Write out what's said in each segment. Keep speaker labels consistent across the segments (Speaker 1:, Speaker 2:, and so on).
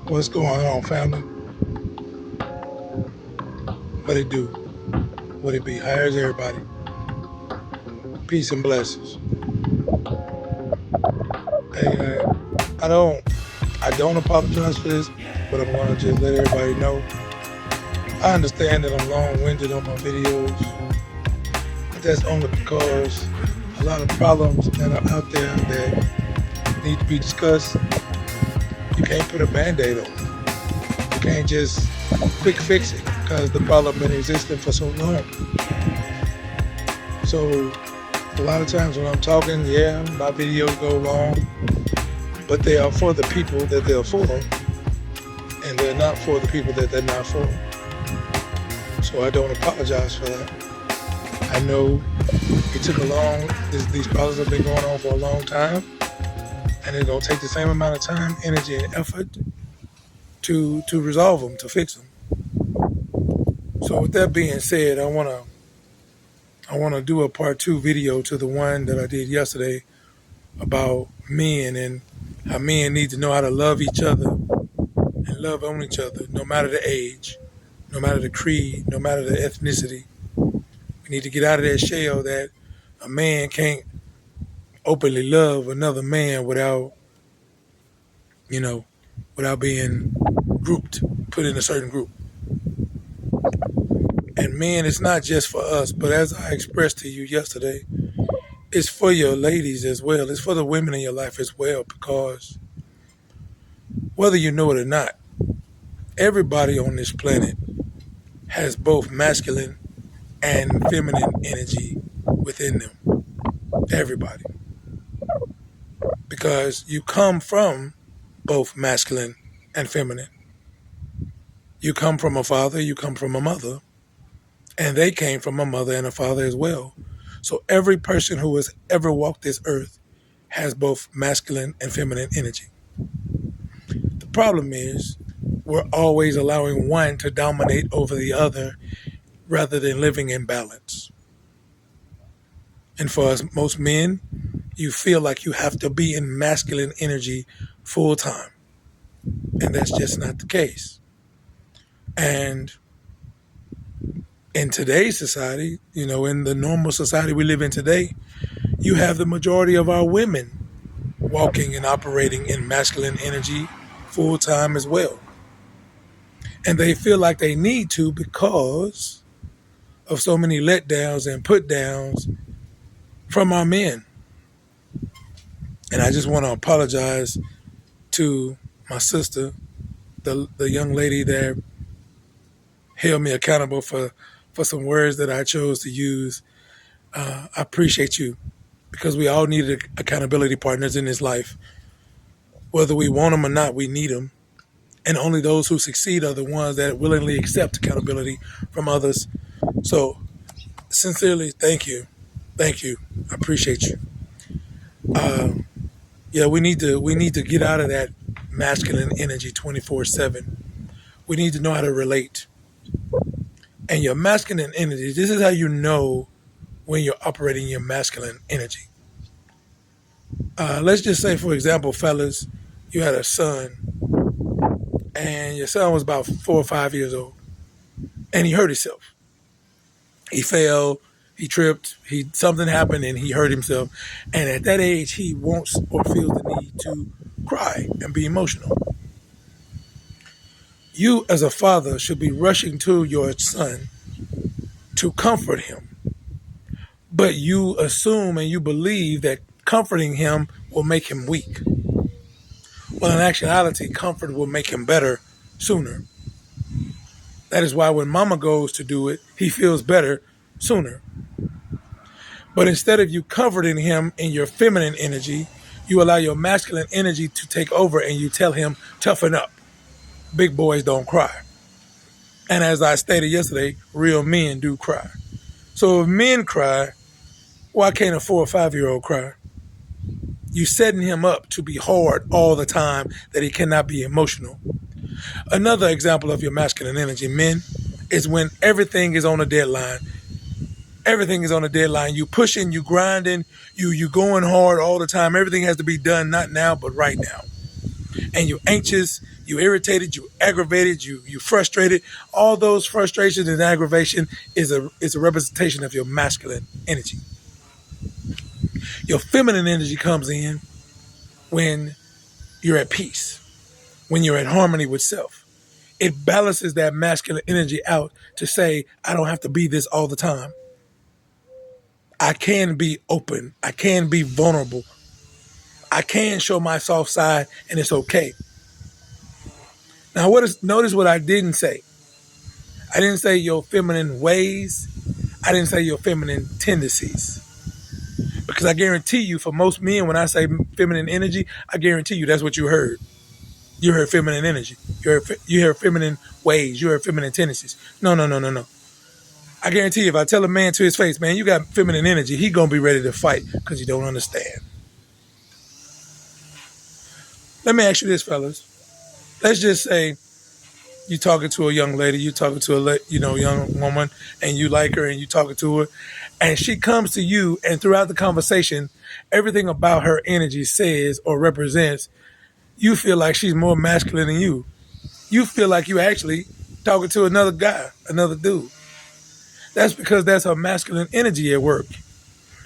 Speaker 1: What's going on, family? What it do? What it be? How's everybody? Peace and blessings. Hey, I don't apologize for this, but I'm gonna just let everybody know. I understand that I'm long-winded on my videos, but that's only because a lot of problems that are out there that need to be discussed. You can't put a band-aid on it. You can't just quick fix it because the problem been existing for so long. So a lot of times when I'm talking, yeah, my videos go long, but they are for the people that they're for, and they're not for the people that they're not for. So I don't apologize for that. I know it took these problems have been going on for a long time, and it's gonna take the same amount of time, energy, and effort to resolve them, to fix them. So with that being said, I wanna do a part 2 video to the one that I did yesterday about men and how men need to know how to love each other and love on each other, no matter the age, no matter the creed, no matter the ethnicity. We need to get out of that shell that a man can't openly love another man you know, without being grouped, put in a certain group. And men, it's not just for us, but as I expressed to you yesterday, it's for your ladies as well. It's for the women in your life as well, because whether you know it or not, everybody on this planet has both masculine and feminine energy within them. Everybody. Because you come from both masculine and feminine. You come from a father, you come from a mother, and they came from a mother and a father as well. So every person who has ever walked this earth has both masculine and feminine energy. The problem is we're always allowing one to dominate over the other rather than living in balance. And for us, most men, you feel like you have to be in masculine energy full time. And that's just not the case. And in today's society, in the normal society we live in today, you have the majority of our women walking and operating in masculine energy full time as well. And they feel like they need to because of so many letdowns and put downs from our men. And I just want to apologize to my sister, the young lady that held me accountable for some words that I chose to use. I appreciate you because we all need accountability partners in this life. Whether we want them or not, we need them. And only those who succeed are the ones that willingly accept accountability from others. So, sincerely, thank you. Thank you. I appreciate you. Yeah, we need to get out of that masculine energy 24/7. We need to know how to relate. And your masculine energy, this is how you know when you're operating your masculine energy. Let's just say, for example, fellas, you had a son, and your son was about 4 or 5 years old, and he hurt himself. He fell, he tripped, something happened, and he hurt himself. And at that age, he wants or feels the need to cry and be emotional. You, as a father, should be rushing to your son to comfort him. But you assume and you believe that comforting him will make him weak. Well, in actuality, comfort will make him better sooner. That is why when mama goes to do it, he feels better sooner. But instead of you comforting him in your feminine energy, you allow your masculine energy to take over and you tell him, toughen up. Big boys don't cry. And as I stated yesterday, real men do cry. So if men cry, why can't a 4 or 5-year-old cry? You setting him up to be hard all the time, that he cannot be emotional. Another example of your masculine energy, men, is when everything is on a deadline. Everything is on a deadline. You pushing, you grinding, you going hard all the time. Everything has to be done, not now, but right now. and you anxious, you irritated, you aggravated, you frustrated. All those frustrations and aggravation is a representation of your masculine energy. Your feminine energy comes in when you're at peace, when you're at harmony with self. It balances that masculine energy out to say, I don't have to be this all the time. I can be open. I can be vulnerable. I can show my soft side and it's okay. Now, notice what I didn't say. I didn't say your feminine ways. I didn't say your feminine tendencies. Because I guarantee you, for most men, when I say feminine energy, I guarantee you that's what you heard. You heard feminine energy. You heard feminine ways. You heard feminine tendencies. No, no, no, no, no. I guarantee you, if I tell a man to his face, man, you got feminine energy, he going to be ready to fight because you don't understand. Let me ask you this, fellas. Let's just say you talking to a young lady, you talking to a young woman, and you like her, and you talking to her, and she comes to you, and throughout the conversation, everything about her energy says or represents, you feel like she's more masculine than you. You feel like you actually talking to another guy, another dude. That's because that's her masculine energy at work.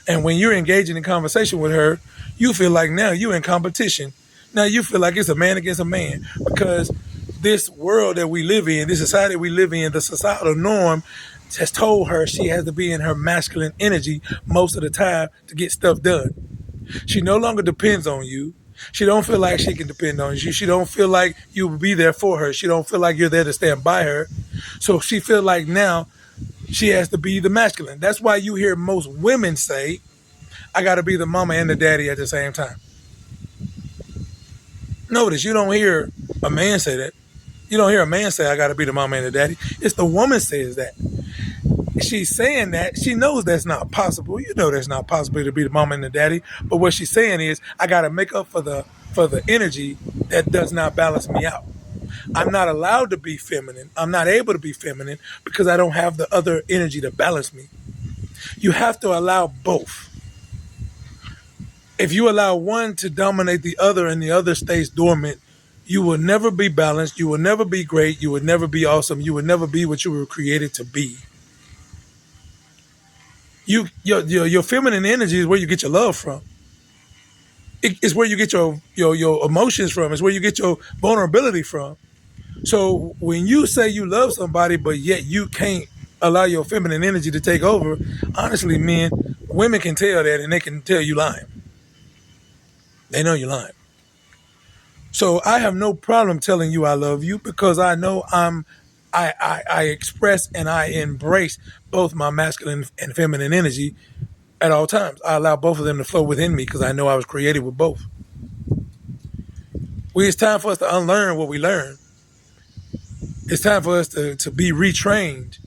Speaker 1: And when you're engaging in conversation with her, you feel like now you're in competition. Now you feel like it's a man against a man because this world that we live in, this society we live in, the societal norm has told her she has to be in her masculine energy most of the time to get stuff done. She no longer depends on you. She don't feel like she can depend on you. She don't feel like you will be there for her. She don't feel like you're there to stand by her. So she feel like now she has to be the masculine. That's why you hear most women say, I got to be the mama and the daddy at the same time. Notice you don't hear a man say that. You don't hear a man say, I got to be the mama and the daddy. It's the woman says that. She's saying that. She knows that's not possible. You know that's not possible to be the mama and the daddy. But what she's saying is, I got to make up for the energy that does not balance me out. I'm not allowed to be feminine. I'm not able to be feminine because I don't have the other energy to balance me. You have to allow both. If you allow one to dominate the other and the other stays dormant, you will never be balanced. You will never be great. You will never be awesome. You will never be what you were created to be. Your feminine energy is where you get your love from. It's where you get your emotions from. It's where you get your vulnerability from. So when you say you love somebody, but yet you can't allow your feminine energy to take over, honestly, men, women can tell that and they can tell you lying. They know you're lying. So I have no problem telling you I love you because I know I express and I embrace both my masculine and feminine energy at all times. I allow both of them to flow within me because I know I was created with both. It's time for us to unlearn what we learned. It's time for us to be retrained.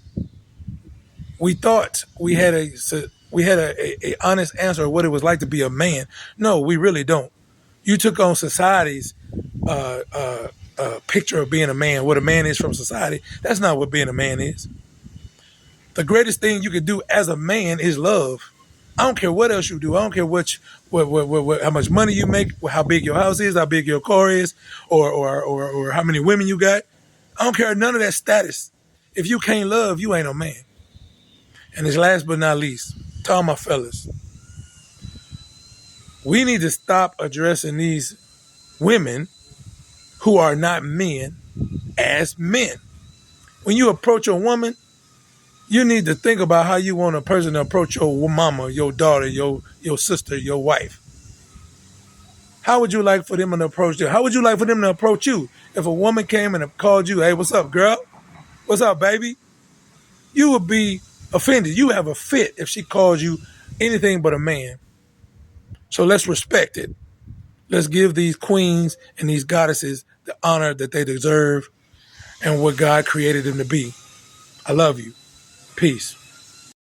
Speaker 1: We thought we had a honest answer of what it was like to be a man. No, we really don't. You took on society's picture of being a man, what a man is from society. That's not what being a man is. The greatest thing you can do as a man is love. I don't care what else you do. I don't care how much money you make, how big your house is, how big your car is, or how many women you got. I don't care none of that status. If you can't love, you ain't a man. And it's last but not least, to all my fellas, we need to stop addressing these women who are not men as men. When you approach a woman, you need to think about how you want a person to approach your mama, your daughter, your sister, your wife. How would you like for them to approach you? How would you like for them to approach you? If a woman came and called you, hey, what's up, girl? What's up, baby? You would be offended. You have a fit if she calls you anything but a man. So let's respect it. Let's give these queens and these goddesses the honor that they deserve and what God created them to be. I love you. Peace.